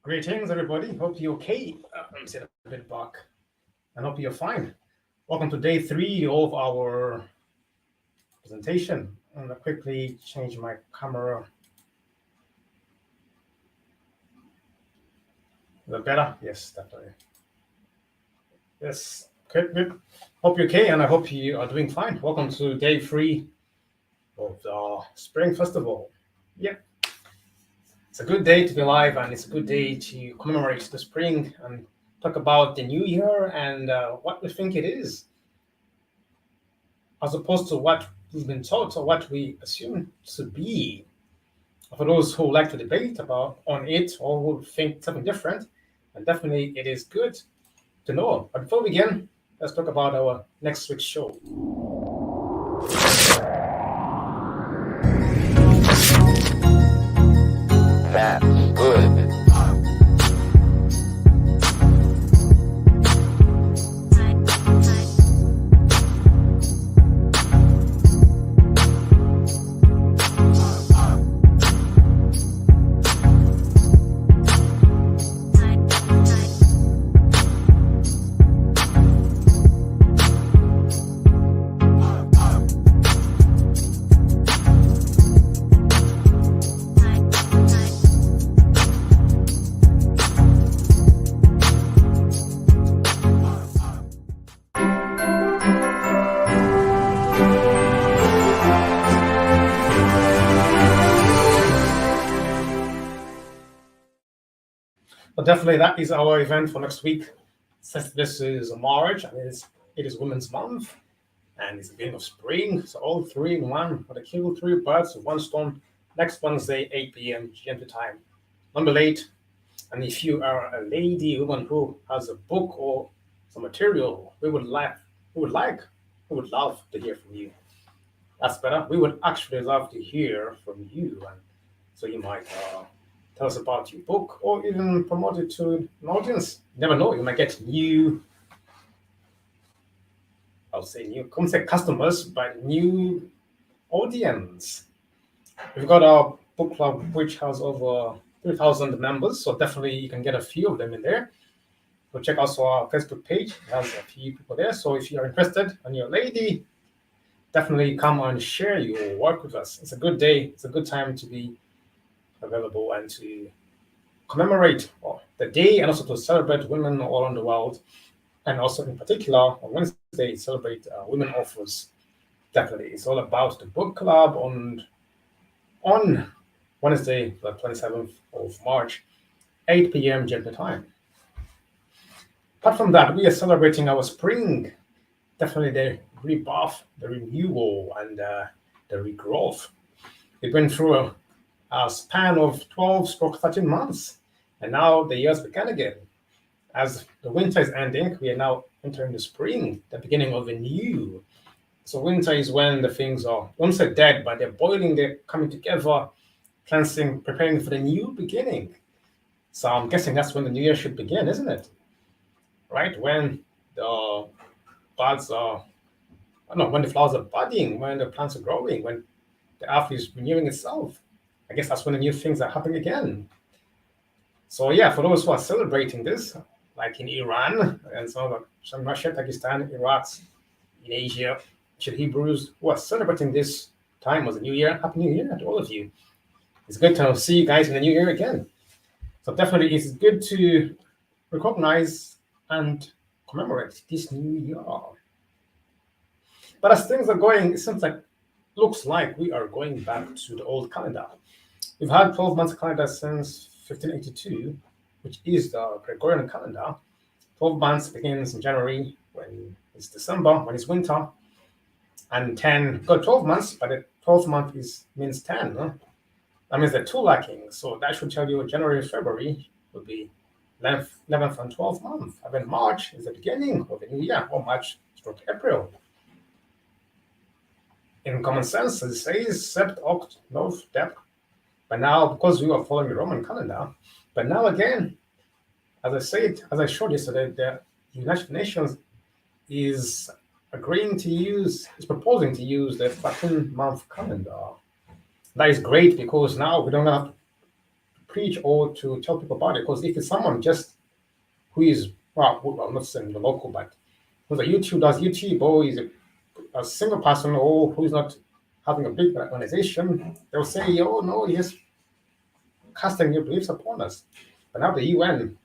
Greetings, everybody. Hope you're okay. Let me sit a bit back and hope you're fine. Welcome to day 3 of our presentation. I'm going to quickly change my camera. Is that better? Yes, definitely. Yes, good. Hope you're okay, and I hope you are doing fine. Welcome to day 3 of the Spring Festival. Yep. It's a good day to be alive, and it's a good day to commemorate the spring and talk about the new year and what we think it is, as opposed to what we've been taught or what we assume to be. For those who like to debate about on it or who think something different, and definitely it is good to know. But before we begin, let's talk about our next week's show. That's good. But definitely that is our event for next week. Since this is March and it is Women's Month and it's the beginning of spring, so all 3 in one, for the kill 3 birds with 1 stone. Next Wednesday, 8 p.m. GMT time. Don't be late. And if you are a lady, woman who has a book or some material, we would love to hear from you. That's better. We would actually love to hear from you, and so you might tell us about your book or even promote it to an audience. You never know, you might get new customers, but new audience. We've got our book club, which has over 3,000 members, so definitely you can get a few of them in there. So check also our Facebook page. It has a few people there. So if you're interested and you're a lady, definitely come and share your work with us. It's a good day. It's a good time to be available and to commemorate the day and also to celebrate women all around the world. And also in particular, on Wednesday, celebrate women authors. Definitely. It's all about the book club on Wednesday, the 27th of March, 8 p.m. GMT time. Apart from that, we are celebrating our spring. Definitely the rebirth, the renewal, and the regrowth. We've been through a span of 12-13 months, and now the year's began again. As the winter is ending, we are now entering the spring, the beginning of a new. So winter is when the things are, once they're dead, but they're boiling, they're coming together, cleansing, preparing for the new beginning. So I'm guessing that's when the new year should begin, isn't it? Right? When the buds are, when the flowers are budding, when the plants are growing, when the earth is renewing itself. I guess that's when the new things are happening again. So yeah, for those who are celebrating this, like in Iran and some Russia, Pakistan, Iraq, in Asia, Hebrews who are celebrating this time as a new year, Happy New Year to all of you. It's good to see you guys in the new year again. So definitely it's good to recognize and commemorate this new year. But as things are going, it looks like we are going back to the old calendar. We've had 12 months calendar since 1582, which is the Gregorian calendar. 12 months begins in January when it's December, when it's winter, and 12 months, but the 12th month means 10. Huh? That means there are 2 lacking. So that should tell you January and February will be 11th and 12th month. And then March is the beginning of the new year, or March/April. In common sense, it says Sept, Oct, Nov, Dep. But now, because we are following the Roman calendar, but now again, as I showed yesterday, the United Nations is proposing to use the 13-month calendar. That is great because now we don't have to preach or to tell people about it. Because if it's someone just who is, well, I'm not saying the local, but who's a YouTube, does YouTube, or is a single person, or who's not having a big organization, they'll say, oh no, he's casting your beliefs upon us. But now the UN,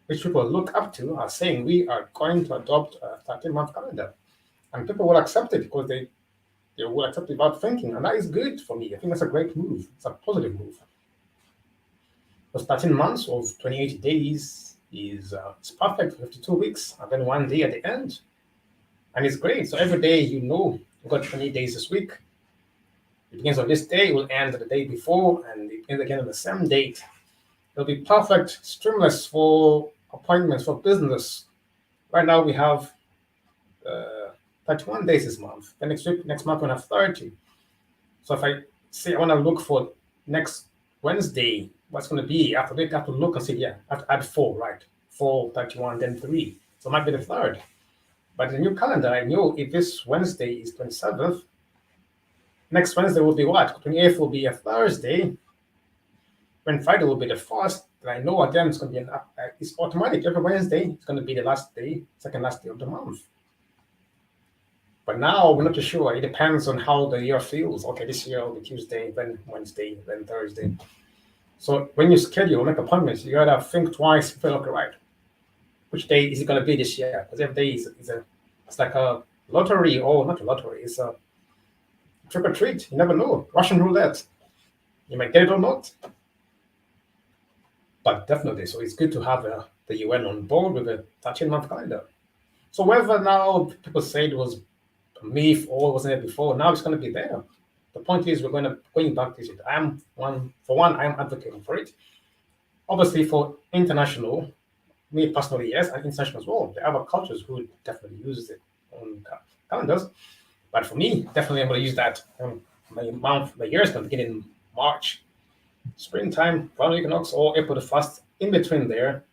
which people look up to, are saying we are going to adopt a 13-month calendar. And people will accept it because they will accept it without thinking. And that is good for me. I think that's a great move. It's a positive move. Because 13 months of 28 days is it's perfect, 52 weeks, and then 1 day at the end. And it's great. So every day you know you've got 28 days this week. It begins on this day, it will end the day before, and it ends again on the same date. It'll be perfect, streamless for appointments, for business. Right now we have 31 days this month. Then next month we'll have 30. So if I say I want to look for next Wednesday, what's going to be after that? I have to look and say, yeah, I have to add 4, right? 4, 31, then 3. So it might be the 3rd. But in the new calendar, I know if this Wednesday is 27th, next Wednesday will be what? 28th will be a Thursday. When Friday will be the 1st, and I know again it's going to be it's automatic. Every Wednesday it's going to be the last day, second last day of the month. But now we're not too sure. It depends on how the year feels. Okay, this year will be Tuesday, then Wednesday, then Thursday. So when you schedule, make appointments, you gotta think twice. Feel okay, right? Which day is it gonna be this year? Because every day it's like a lottery, or not a lottery. It's a trick or treat. You never know. Russian roulette. You might get it or not. But definitely, so it's good to have the UN on board with a 13-month calendar. So whether now people say it was a myth or it wasn't there before, now it's going to be there. The point is we're going back to it. I am advocating for it. Obviously, for international, me personally, yes, and international as well. There are other cultures who would definitely use it on calendars. But for me, definitely I'm going to use that. My year is going to begin in March. Springtime, final equinox, or April the 1st, in between there.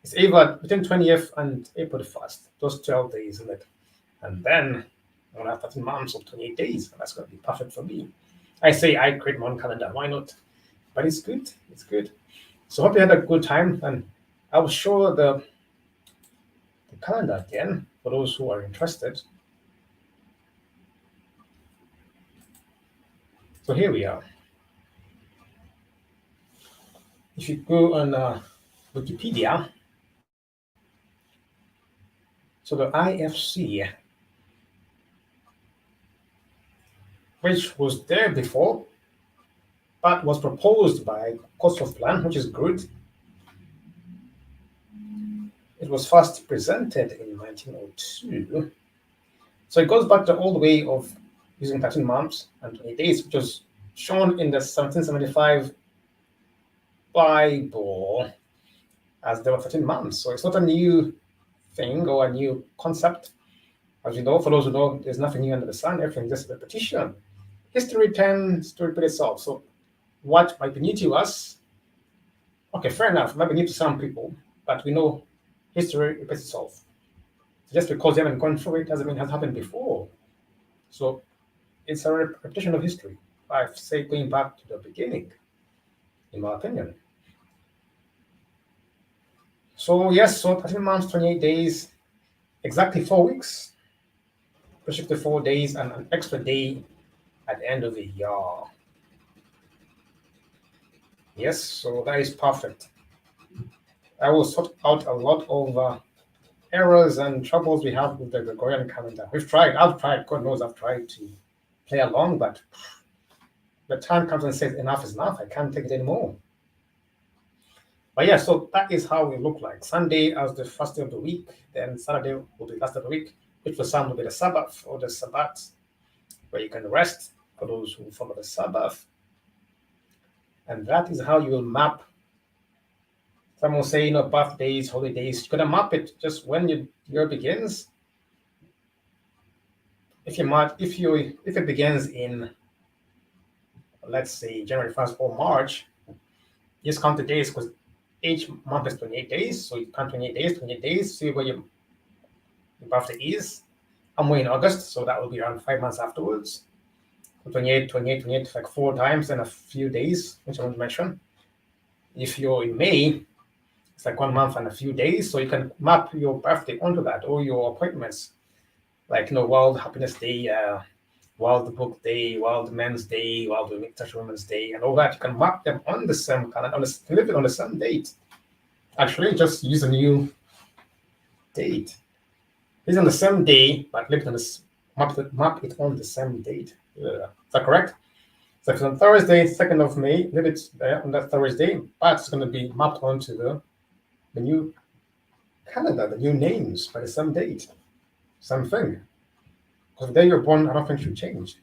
It's either between 20th and April the 1st, those 12 days, isn't it? And then I'm going to have 13 months of 28 days, and that's going to be perfect for me. I say I create my own calendar, why not? But it's good, it's good. So hope you had a good time, and I will show the calendar again for those who are interested. So here we are. If you go on Wikipedia, so the IFC, which was there before, but was proposed by Kosov Plan, which is good. It was first presented in 1902. So it goes back to all the way of using 13 months and 20 days, which was shown in the 1775 Bible as there were 13 months. So it's not a new thing or a new concept. As you know, for those who know, there's nothing new under the sun, everything just repetition. History tends to repeat itself. So what might be new to us, okay, fair enough, might be new to some people, but we know history repeats itself. So just because you haven't gone through it doesn't mean it has happened before. So it's a repetition of history. I say going back to the beginning, in my opinion. So yes, so 13 months, 28 days, exactly 4 weeks, restricted 4 days, and an extra day at the end of the year. Yes, so that is perfect. I will sort out a lot of errors and troubles we have with the Gregorian calendar. I've tried, God knows I've tried to play along, but the time comes and says enough is enough. I can't take it anymore. But yeah, so that is how it look like. Sunday as the first day of the week, then Saturday will be the last of the week, which for some will be the Sabbath or the Sabbath, where you can rest for those who follow the Sabbath. And that is how you will map. Some will say, birthdays, holidays. You're gonna map it just when your year begins. If it begins in, let's say, January 1st or March, just count the days because each month is 28 days. So you count 28 days, see where your birthday is. I'm way in August, so that will be around 5 months afterwards. 28, 28, 28, like 4 times in a few days, which I want to mention. If you're in May, it's like 1 month and a few days, so you can map your birthday onto that, or your appointments, like World Happiness Day, World Book Day, World Men's Day, World Women's Day, and all that. You can map them on the same calendar, leave it on the same date. Actually, just use a new date. It's on the same day, but leave it on the map it on the same date. Is that correct? So if it's on Thursday, 2nd of May, leave it there on that Thursday, but it's going to be mapped onto the new calendar, the new names by the same date. Same thing. Because the day you're born, I don't think should change.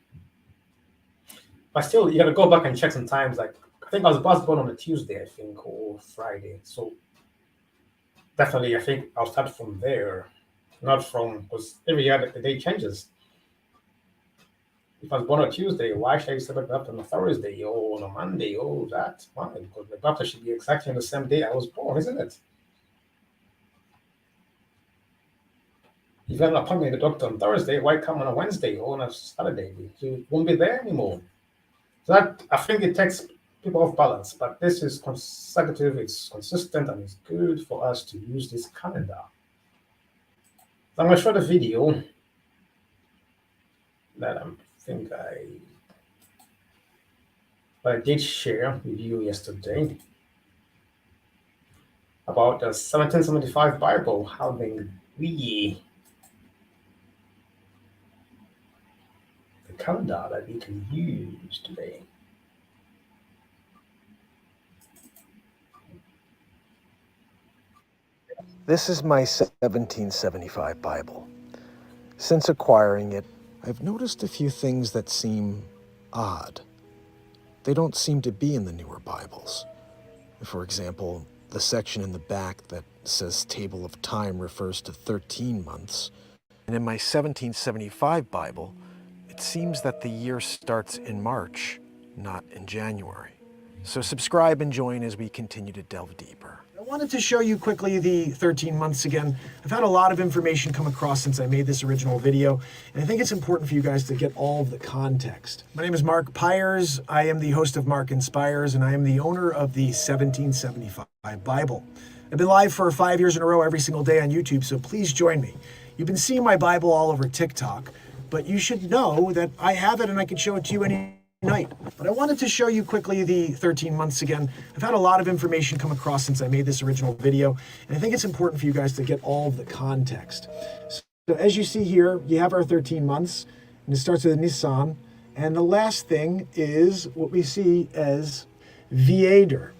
But still, you got to go back and check sometimes. Like, I think I was born on a Tuesday, I think, or Friday. So definitely, I think I'll start from there, not from, because every year the day changes. If I was born on Tuesday, why should I celebrate that on a Thursday or on a Monday? Oh, that's fine, because my birthday should be exactly on the same day I was born, isn't it? If you have an appointment with the doctor on Thursday, why come on a Wednesday or on a Saturday? You won't be there anymore. So that, I think it takes people off balance, but this is consecutive, it's consistent, and it's good for us to use this calendar. So I'm going to show the video that I did share with you yesterday about the 1775 Bible, having the calendar that we can use today. This is my 1775 Bible. Since acquiring it, I've noticed a few things that seem odd. They don't seem to be in the newer Bibles. For example, the section in the back that says Table of Time refers to 13 months. And in my 1775 Bible, it seems that the year starts in March, not in January. So subscribe and join as we continue to delve deeper. I wanted to show you quickly the 13 months again. I've had a lot of information come across since I made this original video, and I think it's important for you guys to get all of the context. My name is Mark Pyers. I am the host of Mark Inspires, and I am the owner of the 1775 Bible. I've been live for 5 years in a row every single day on YouTube, so please join me. You've been seeing my Bible all over TikTok, but you should know that I have it and I can show it to you any night. But I wanted to show you quickly the 13 months again. I've had a lot of information come across since I made this original video, and I think it's important for you guys to get all of the context. So as you see here, you have our 13 months, and it starts with Nisan, and the last thing is what we see as Viator.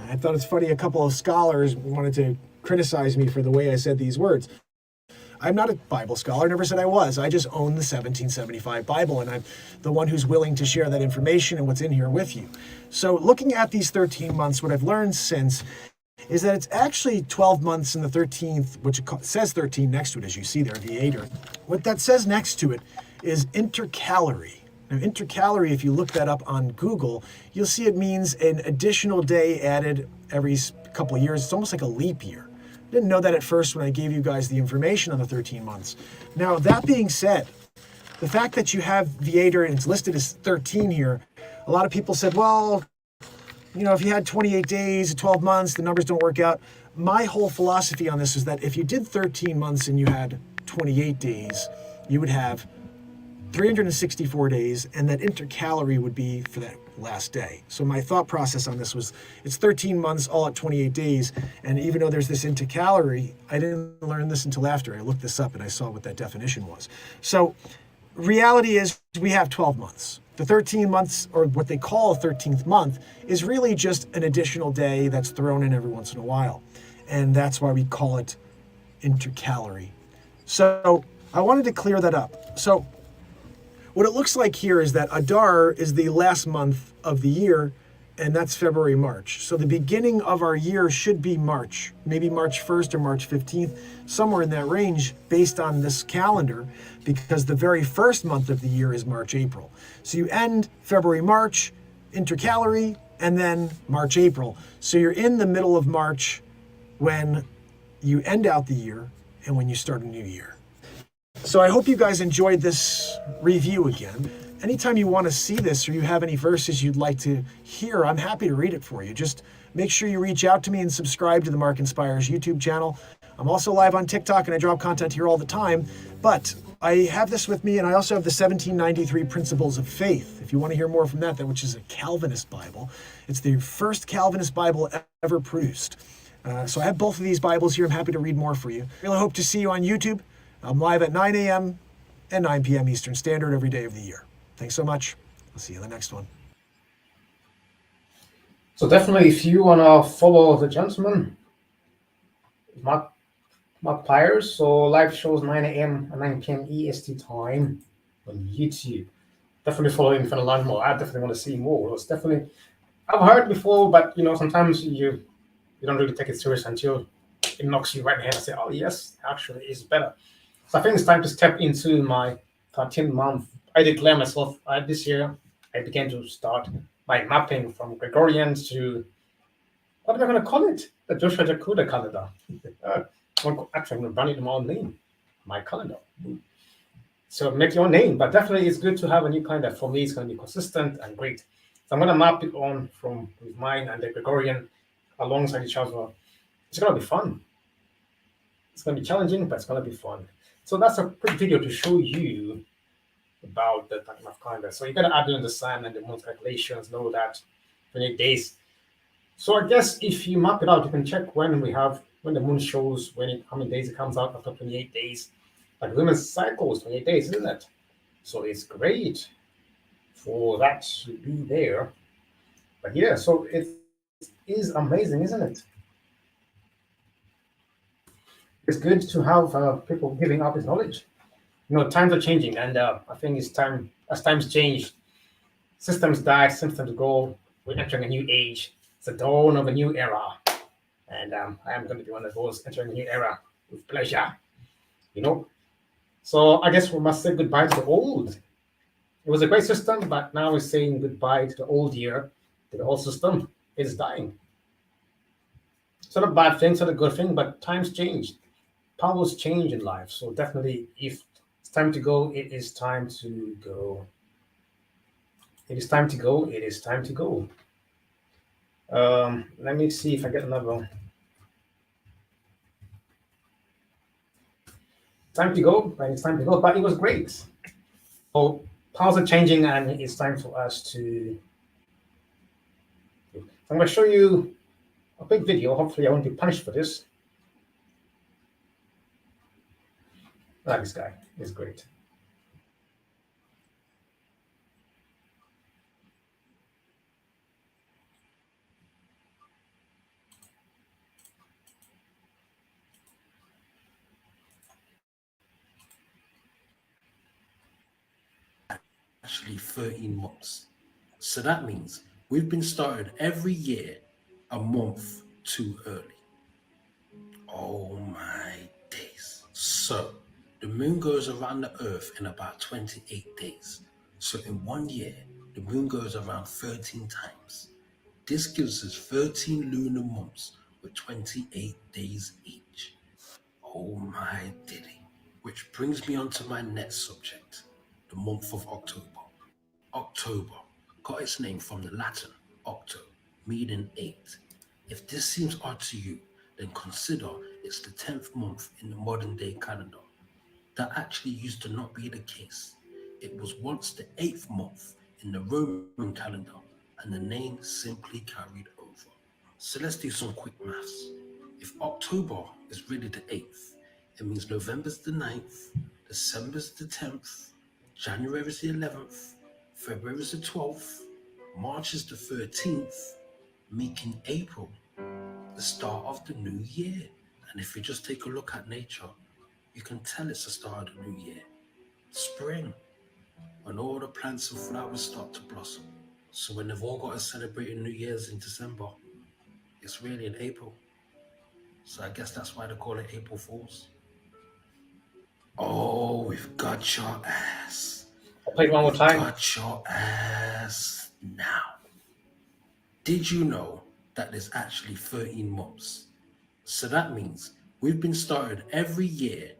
I thought it's funny, a couple of scholars wanted to criticize me for the way I said these words. I'm not a Bible scholar, never said I was. I just own the 1775 Bible, and I'm the one who's willing to share that information and what's in here with you. So looking at these 13 months, what I've learned since is that it's actually 12 months in the 13th, which says 13 next to it, as you see there, Viator. What that says next to it is intercalary. Now, intercalary, if you look that up on Google, you'll see it means an additional day added every couple of years. It's almost like a leap year. Didn't know that at first when I gave you guys the information on the 13 months. Now, that being said, the fact that you have Viator and it's listed as 13 here, a lot of people said, well, if you had 28 days, 12 months, the numbers don't work out. My whole philosophy on this is that if you did 13 months and you had 28 days, you would have 364 days, and that intercalary would be for that last day. So my thought process on this was, it's 13 months all at 28 days, and even though there's this intercalary, I didn't learn this until after I looked this up and I saw what that definition was. So reality is we have 12 months. The 13 months, or what they call a 13th month, is really just an additional day that's thrown in every once in a while. And that's why we call it intercalary. So I wanted to clear that up. So what it looks like here is that Adar is the last month of the year, and that's February, March. So the beginning of our year should be March, maybe March 1st or March 15th, somewhere in that range based on this calendar, because the very first month of the year is March, April. So you end February, March, intercalary, and then March, April. So you're in the middle of March when you end out the year and when you start a new year. So I hope you guys enjoyed this review again. Anytime you want to see this or you have any verses you'd like to hear, I'm happy to read it for you. Just make sure you reach out to me and subscribe to the Mark Inspires YouTube channel. I'm also live on TikTok and I drop content here all the time. But I have this with me, and I also have the 1793 Principles of Faith. If you want to hear more from that, which is a Calvinist Bible. It's the first Calvinist Bible ever produced. So I have both of these Bibles here. I'm happy to read more for you. Really hope to see you on YouTube. I'm live at 9 a.m. and 9 p.m. Eastern Standard every day of the year. Thanks so much. I'll see you in the next one. So definitely, if you wanna follow the gentleman, Mark Pyers, so live shows 9 a.m. and 9 p.m. EST time on YouTube. Definitely follow him if you want to learn more. I definitely want to see more. It's definitely, I've heard before, but sometimes you don't really take it serious until it knocks you right in the head and say, oh yes, actually it's better. So I think it's time to step into my 13th month. I declare myself this year, I began to start my mapping from Gregorian to, what am I going to call it? The Joshua Jakuda calendar. Actually, I'm going to run it in my own name, my calendar. So make your own name, but definitely it's good to have a new calendar. For me, it's going to be consistent and great. So I'm going to map it on from with mine and the Gregorian alongside each other. It's going to be fun. It's going to be challenging, but it's going to be fun. So that's a quick video to show you about the time of calendar. So you got to add in the sun and the moon calculations, know that 28 days. So I guess if you map it out, you can check when the moon shows, how many days it comes out after 28 days. Like women's cycle is 28 days, isn't it? So it's great for that to be there. But yeah, so it is amazing, isn't it? It's good to have people giving out this knowledge. Times are changing, and I think it's time, as times change, systems die, systems go. We're entering a new age. It's the dawn of a new era. And I am going to be one of those entering a new era with pleasure. So I guess we must say goodbye to the old. It was a great system, but now we're saying goodbye to the old year, to the old system. It's dying. It's not a bad thing, it's not a good thing, but times change. Powers change in life. So definitely, if it's time to go, it is time to go. It is time to go. It is time to go. Let me see if I get another one. Time to go, and it's time to go. But it was great. So powers are changing, and it's time for us to. I'm going to show you a big video. Hopefully, I won't be punished for this. This guy is great. Actually 13 months. So that means we've been started every year a month too early. Oh my days. So the moon goes around the earth in about 28 days. So in 1 year, the moon goes around 13 times. This gives us 13 lunar months with 28 days each. Oh my diddy. Which brings me on to my next subject, the month of October. October got its name from the Latin octo, meaning 8. If this seems odd to you, then consider it's the 10th month in the modern day calendar. That actually used to not be the case. It was once the 8th month in the Roman calendar, and the name simply carried over. So let's do some quick maths. If October is really the 8th, it means November's the 9th, December's the 10th, January's the 11th, February is the 12th, March is the 13th, making April the start of the new year. And if you just take a look at nature, you can tell it's the start of the new year. Spring, when all the plants and flowers start to blossom. So when they've all got to celebrate New Year's in December, it's really in April. So I guess that's why they call it April Fools. Oh, we've got your ass. I'll play it one more time. Got your ass now. Did you know that there's actually 13 months? So that means we've been started every year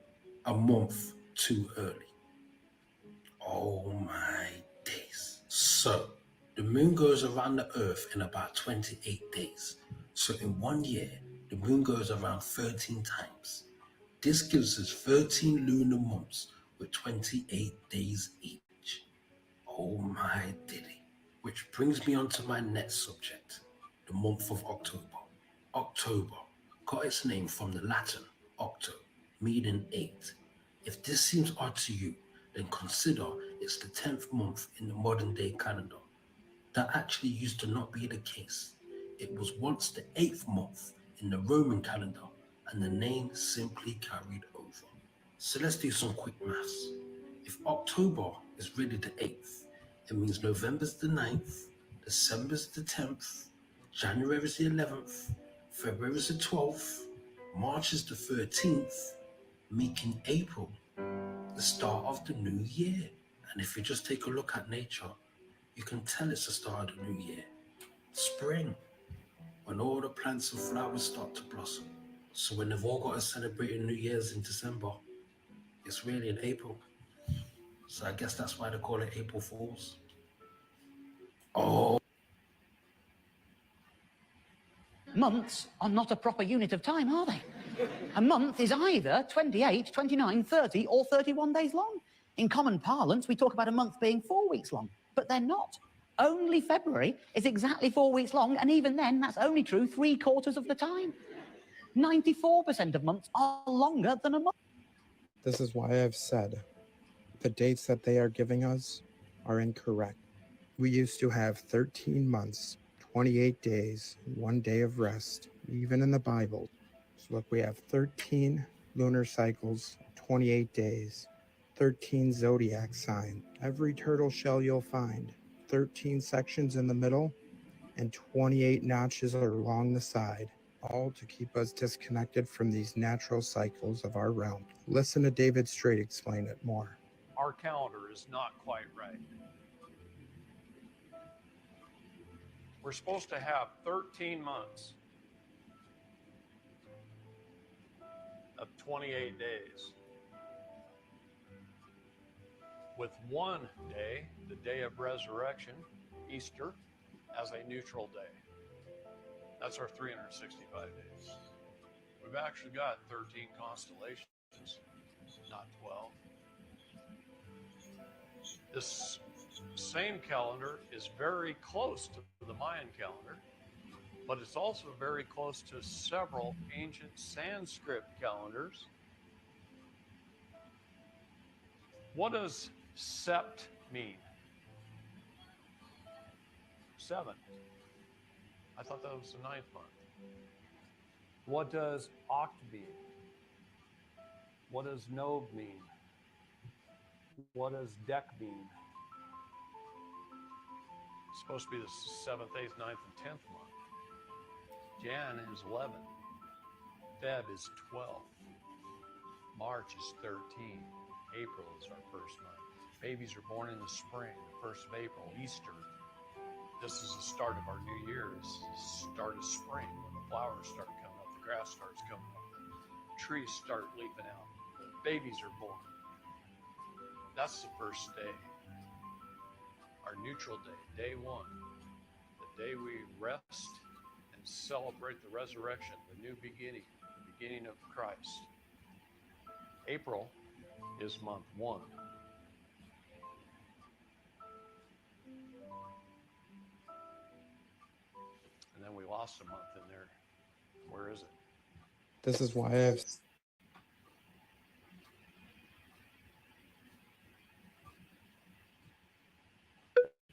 a month too early. Oh my days. So, the moon goes around the earth in about 28 days. So in 1 year, the moon goes around 13 times. This gives us 13 lunar months with 28 days each. Oh my diddy. Which brings me on to my next subject, the month of October. October got its name from the Latin octo, meaning 8. If this seems odd to you, then consider it's the 10th month in the modern day calendar. That actually used to not be the case. It was once the 8th month in the Roman calendar, and the name simply carried over. So let's do some quick maths. If October is really the 8th, it means November's the 9th, December's the 10th, January's the 11th, February's the 12th, March is the 13th, making April the start of the new year. And if you just take a look at nature, you can tell it's the start of the new year. Spring, when all the plants and flowers start to blossom. So when they've all got to celebrate New Year's in December, it's really in April. So I guess that's why they call it April Fools. Oh. Months are not a proper unit of time, are they? A month is either 28, 29, 30, or 31 days long. In common parlance, we talk about a month being 4 weeks long, but they're not. Only February is exactly 4 weeks long, and even then, that's only true 3/4 of the time. 94% of months are longer than a month. This is why I've said the dates that they are giving us are incorrect. We used to have 13 months, 28 days, 1 day of rest, even in the Bible. So look, we have 13 lunar cycles, 28 days, 13 zodiac signs, every turtle shell you'll find, 13 sections in the middle, and 28 notches along the side, all to keep us disconnected from these natural cycles of our realm. Listen to David Strait explain it more. Our calendar is not quite right. We're supposed to have 13 months of 28 days, with one day, the day of resurrection, Easter, as a neutral day. That's our 365 days. We've actually got 13 constellations, not 12. This same calendar is very close to the Mayan calendar, but it's also very close to several ancient Sanskrit calendars. What does sept mean? 7. I thought that was the 9th month. What does oct mean? What does nov mean? What does dec mean? It's supposed to be the 7th, 8th, 9th, and 10th month. Jan is 11. Feb is 12. March is 13. April is our first month. Babies are born in the spring, the 1st of April, Easter. This is the start of our new year. It's the start of spring, when the flowers start coming up, the grass starts coming up, the trees start leafing out, the babies are born. That's the first day. Our neutral day, day 1, the day we rest and celebrate the resurrection, the new beginning, the beginning of Christ. April is month 1. And then we lost a month in there. Where is it? This is why I've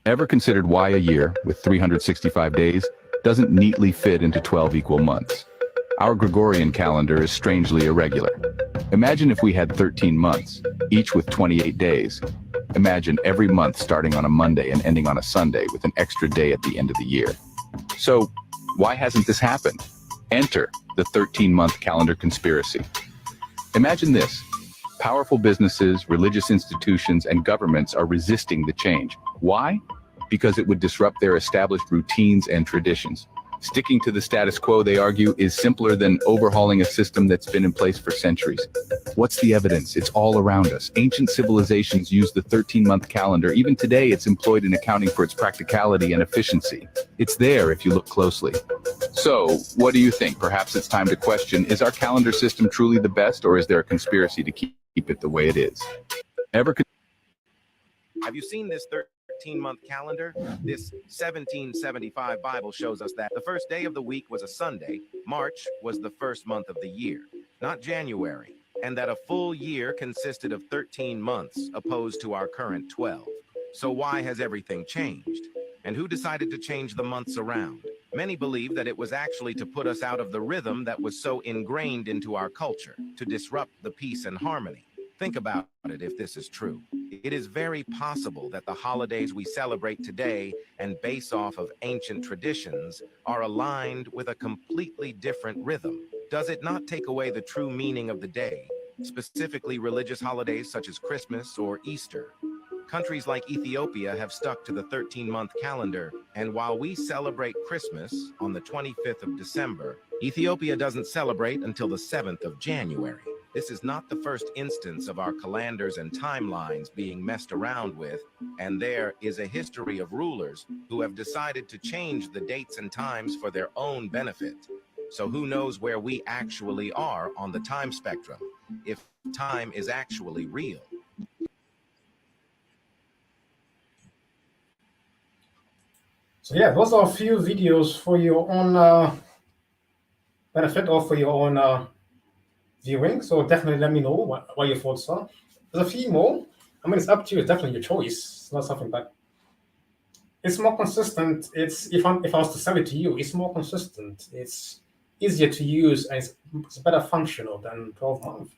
Ever considered why a year, with 365 days, doesn't neatly fit into 12 equal months? Our Gregorian calendar is strangely irregular. Imagine if we had 13 months, each with 28 days. Imagine every month starting on a Monday and ending on a Sunday with an extra day at the end of the year. So, why hasn't this happened? Enter the 13-month calendar conspiracy. Imagine this. Powerful businesses, religious institutions, and governments are resisting the change. Why? Because it would disrupt their established routines and traditions. Sticking to the status quo, they argue, is simpler than overhauling a system that's been in place for centuries. What's the evidence? It's all around us. Ancient civilizations used the 13-month calendar. Even today, it's employed in accounting for its practicality and efficiency. It's there if you look closely. So, what do you think? Perhaps it's time to question, is our calendar system truly the best, or is there a conspiracy to keep it the way it is? Have you seen this 13-month calendar? This 1775 Bible shows us that the first day of the week was a Sunday, March was the first month of the year, not January, and that a full year consisted of 13 months opposed to our current 12. So why has everything changed? And who decided to change the months around? Many believe that it was actually to put us out of the rhythm that was so ingrained into our culture, to disrupt the peace and harmony. Think about it if this is true. It is very possible that the holidays we celebrate today and base off of ancient traditions are aligned with a completely different rhythm. Does it not take away the true meaning of the day, specifically religious holidays such as Christmas or Easter? Countries like Ethiopia have stuck to the 13-month calendar, and while we celebrate Christmas on the 25th of December, Ethiopia doesn't celebrate until the 7th of January. This is not the first instance of our calendars and timelines being messed around with, and there is a history of rulers who have decided to change the dates and times for their own benefit. So who knows where we actually are on the time spectrum, if time is actually real? So yeah, those are a few videos for your own benefit or for your own viewing. So definitely let me know what your thoughts are. There's a few more. I mean, it's up to you. It's definitely your choice. It's not something that it's more consistent. If I was to sell it to you, it's more consistent. It's easier to use and it's better functional than 12 months.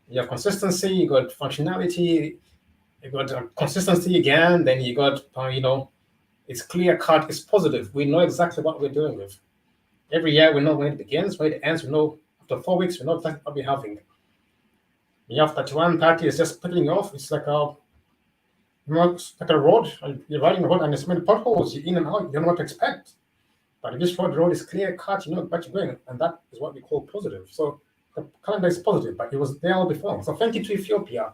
You have consistency. You got functionality. You got consistency again. Then you got it's clear cut. It's positive. We know exactly what we're dealing with. Every year we know when it begins, when it ends. We know after 4 weeks we know exactly what we're having. You have 31, 30 is just peeling off. It's like it's like a road. You're riding a road and there's many potholes. You're in and out. You don't know what to expect. But if this road is clear cut, you know what you're doing, and that is what we call positive. So the calendar is positive, but it was there all before. So thank you to Ethiopia.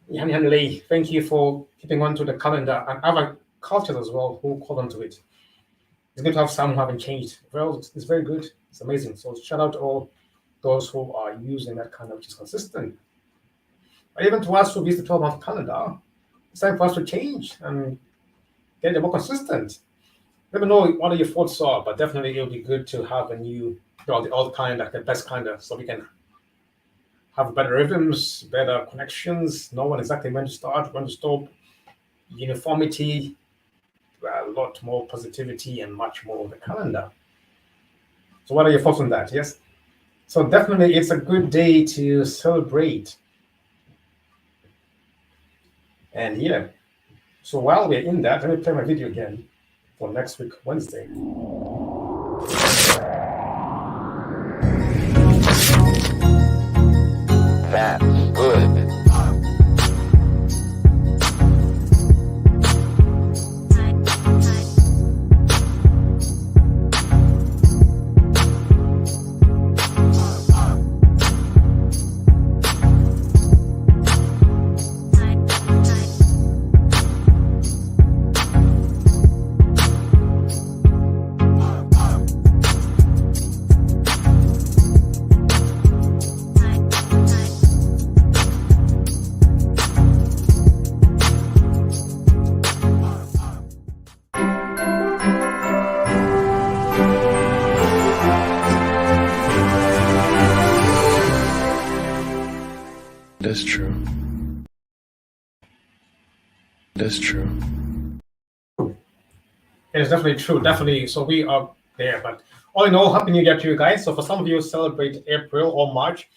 Yan Lee, thank you for keeping on to the calendar and other cultures as well who call on to it. It's good to have some who haven't changed. Well, it's very good. It's amazing. So shout out to all those who are using that calendar, which is consistent. But even to us who use the 12-month calendar, it's time for us to change and get it more consistent. Let me know what your thoughts are, but definitely it'll be good to have a new, the old calendar, the best calendar, so we can have better rhythms, better connections, know exactly when to start, when to stop, uniformity, a lot more positivity and much more on the calendar. So what are your thoughts on that? Yes? So definitely it's a good day to celebrate. And yeah, so while we're in that, let me play my video again for next week, Wednesday. That's good. That's true. That's true. It is definitely true. Definitely. So we are there. But all in all, Happy New Year to you guys. So for some of you who celebrate April or March,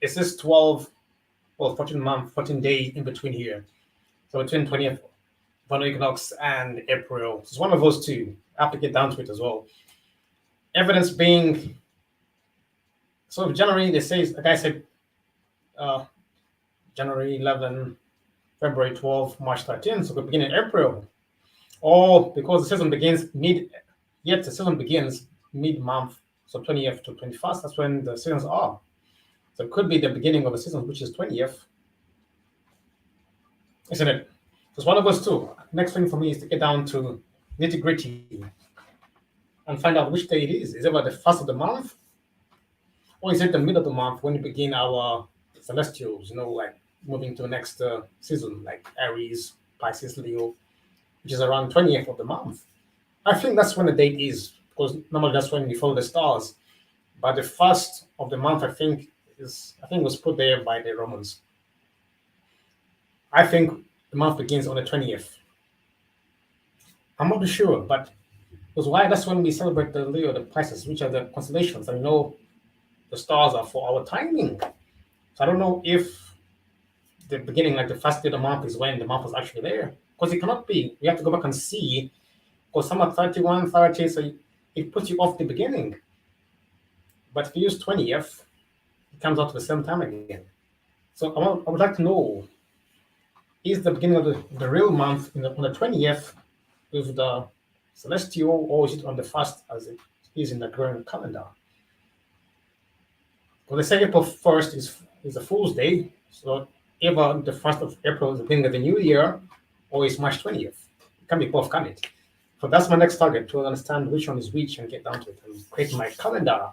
it's this 14 days in between here. So between 20th Vernal Equinox and April. It's one of those two. I have to get down to it as well. Evidence being, so January, they say, like I said, January 11, February 12, March 13. So the beginning of April. or because the season begins the season begins mid-month, so 20th to 21st, that's when the seasons are. So it could be the beginning of the season, which is 20th, isn't it? So it's one of those two. Next thing for me is to get down to nitty-gritty and find out which day it is. Is it about the first of the month? Or is it the middle of the month when we begin our celestials, like moving to the next season, like Aries, Pisces, Leo, which is around 20th of the month? I think that's when the date is, because normally that's when we follow the stars. But the first of the month, I think was put there by the Romans. I think the month begins on the 20th. I'm not sure, but because why? That's when we celebrate the Leo, the Pisces, which are the constellations, and the stars are for our timing. So I don't know if the beginning, like the first day of the month, is when the month was actually there, because it cannot be. We have to go back and see, because some are 31, 30, so it puts you off the beginning. But if you use 20th, it comes out to the same time again. So I would like to know, is the beginning of the real month on the 20th with the celestial, or is it on the 1st as it is in the Gregorian calendar? Well, they say April 1st is a Fool's Day, so either the 1st of April is the beginning of the new year, or it's March 20th. It can be both, can it? So that's my next target, to understand which one is which and get down to it and create my calendar,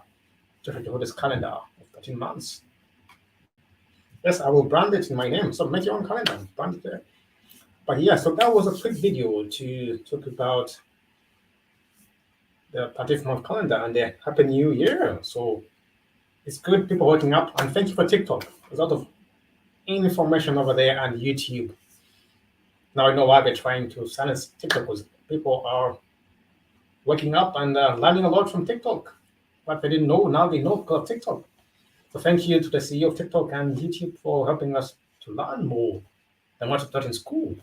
to hold this calendar of 13 months. Yes, I will brand it in my name. So make your own calendar, brand it there. But yeah, so that was a quick video to talk about the 13th month calendar and the Happy New Year. So it's good people waking up, and thank you for TikTok. There's a lot of information over there, and YouTube. Now I know why they're trying to silence TikTok, because people are waking up and learning a lot from TikTok. What they didn't know, now they know because of TikTok. So thank you to the CEO of TikTok and YouTube for helping us to learn more than what we taught in school.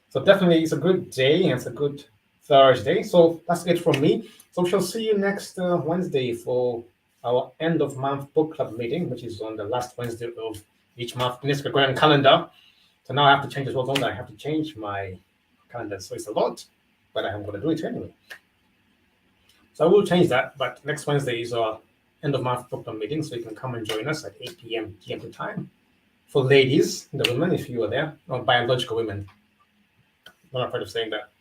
So definitely it's a good day and it's a good Thursday. So that's it from me. So we shall see you next Wednesday for our end of month book club meeting, which is on the last Wednesday of each month in this Gregorian calendar. So now I have to change as well, don't I? I have to change my calendar. So it's a lot, but I'm going to do it anyway. So I will change that, but next Wednesday is our end of month book club meeting, so you can come and join us at 8 p.m. GMT time. For ladies, the women, if you are there, or biological women. I'm not afraid of saying that.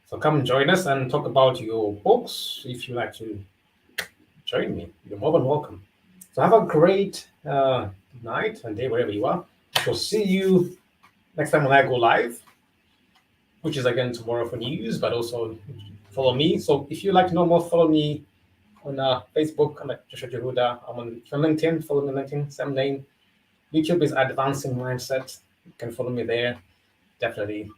So come and join us and talk about your books. If you like to join me, you're more than welcome. So have a great night and day wherever you are. We'll see you next time when I go live, which is again tomorrow for news, but also follow me. So if you'd like to know more, follow me on Facebook. I'm at Joshua Jehuda. I'm on LinkedIn. Follow me on LinkedIn, same name. YouTube is Advancing Mindset. You can follow me there, definitely.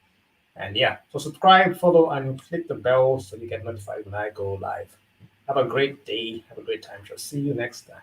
And yeah, so subscribe, follow, and click the bell so you get notified when I go live. Have a great day. Have a great time. I'll see you next time.